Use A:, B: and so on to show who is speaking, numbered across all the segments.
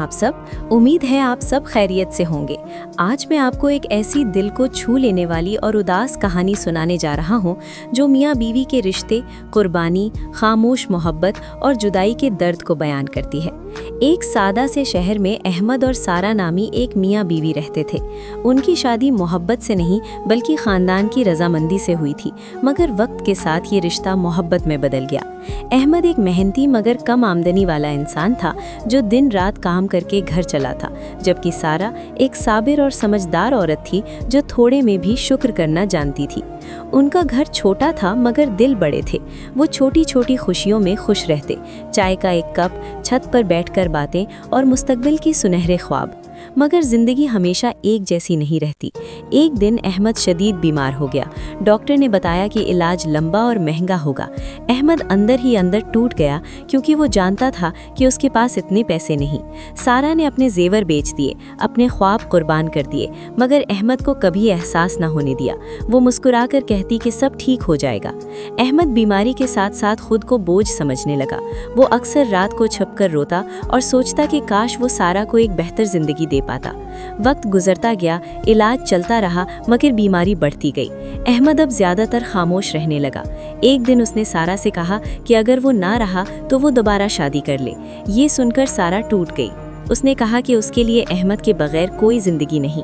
A: आप सब, उम्मीद है आप सब खैरियत से होंगे। आज मैं आपको एक ऐसी दिल को छू लेने वाली और उदास कहानी सुनाने जा रहा हूँ जो मियाँ बीवी के रिश्ते, कुर्बानी, खामोश मोहब्बत और जुदाई के दर्द को बयान करती है। एक सादा से शहर में अहमद और सारा नामी एक मियाँ बीवी रहते थे। उनकी शादी मोहब्बत से नहीं बल्कि ख़ानदान की रजामंदी से हुई थी, मगर वक्त के साथ ये रिश्ता मोहब्बत में बदल गया। अहमद एक मेहनती मगर कम आमदनी वाला इंसान था जो दिन रात काम करके घर चला था, जबकि सारा एक साबिर और समझदार औरत थी जो थोड़े में भी शुक्र करना जानती थी। उनका घर छोटा था मगर दिल बड़े थे। वो छोटी छोटी खुशियों में खुश रहते, चाय का एक कप, छत पर बैठकर बातें और मुस्तकबिल की सुनहरे ख्वाब। मगर ज़िंदगी हमेशा एक जैसी नहीं रहती। एक दिन अहमद शदीद बीमार हो गया। डॉक्टर ने बताया कि इलाज लंबा और महंगा होगा। अहमद अंदर ही अंदर टूट गया क्योंकि वो जानता था कि उसके पास इतने पैसे नहीं। सारा ने अपने जेवर बेच दिए, अपने ख्वाब कुर्बान कर दिए, मगर अहमद को कभी एहसास न होने दिया। वो मुस्कुराकर कहती कि सब ठीक हो जाएगा। अहमद बीमारी के साथ साथ खुद को बोझ समझने लगा। वो अक्सर रात को छुपकर रोता और सोचता कि काश वो सारा को एक बेहतर ज़िंदगी दे पाता। वक्त गुजरता गया, इलाज चलता रहा, मगर बीमारी बढ़ती गई। अहमद अब ज़्यादातर खामोश रहने लगा। एक दिन उसने सारा से कहा कि अगर वो ना रहा तो वो दोबारा शादी कर ले। ये सुनकर सारा टूट गई। उसने कहा कि उसके लिए अहमद के बगैर कोई ज़िंदगी नहीं।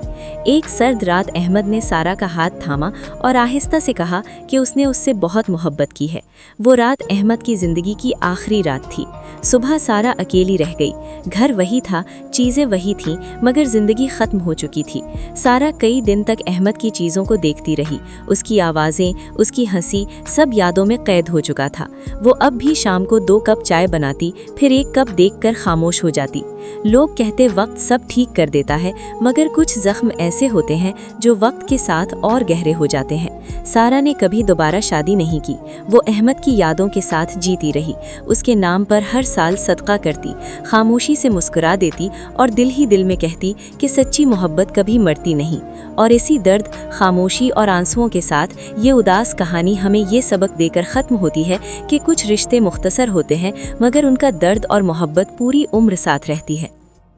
A: एक सर्द रात अहमद ने सारा का हाथ थामा और आहिस्ता से कहा कि उसने उससे बहुत मोहब्बत की है। वो रात अहमद की ज़िंदगी की आखिरी रात थी। सुबह सारा अकेली रह गई। घर वही था, चीज़ें वही थीं, मगर ज़िंदगी ख़त्म हो चुकी थी। सारा कई दिन तक अहमद की चीज़ों को देखती रही। उसकी आवाज़ें, उसकी हंसी, सब यादों में कैद हो चुका था। वो अब भी शाम को 2 कप चाय बनाती, फिर 1 कप देखकर खामोश हो जाती। लोग कहते वक्त सब ठीक कर देता है, मगर कुछ ज़ख्म ऐसे होते हैं जो वक्त के साथ और गहरे हो जाते हैं। सारा ने कभी दोबारा शादी नहीं की। वो अहमद की यादों के साथ जीती रही। उसके नाम पर हर साल सदका करती, खामोशी से मुस्कुरा देती और दिल ही दिल में कहती कि सच्ची मोहब्बत कभी मरती नहीं। और इसी दर्द, खामोशी और आंसुओं के साथ ये उदास कहानी हमें ये सबक देकर ख़त्म होती है कि कुछ रिश्ते मुख्तसर होते हैं, मगर उनका दर्द और मोहब्बत पूरी उम्र साथ रहती है।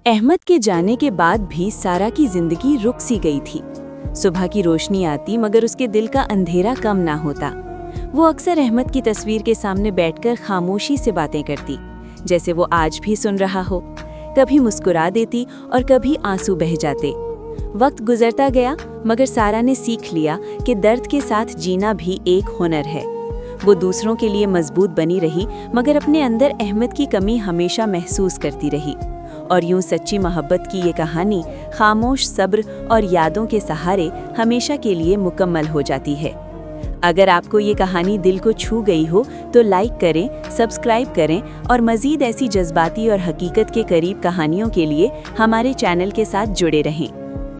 B: अहमद के जाने के बाद भी सारा की जिंदगी रुक सी गई थी। सुबह की रोशनी आती मगर उसके दिल का अंधेरा कम ना होता। वो अक्सर अहमद की तस्वीर के सामने बैठकर खामोशी से बातें करती, जैसे वो आज भी सुन रहा हो। कभी मुस्कुरा देती और कभी आंसू बह जाते। वक्त गुजरता गया, मगर सारा ने सीख लिया कि दर्द के साथ जीना भी एक हुनर है। वो दूसरों के लिए मजबूत बनी रही, मगर अपने अंदर अहमद की कमी हमेशा महसूस करती रही। और यूं सच्ची मोहब्बत की ये कहानी खामोश सब्र और यादों के सहारे हमेशा के लिए मुकम्मल हो जाती है। अगर आपको ये कहानी दिल को छू गई हो तो लाइक करें, सब्सक्राइब करें और मज़ीद ऐसी जज्बाती और हकीकत के करीब कहानियों के लिए हमारे चैनल के साथ जुड़े रहें।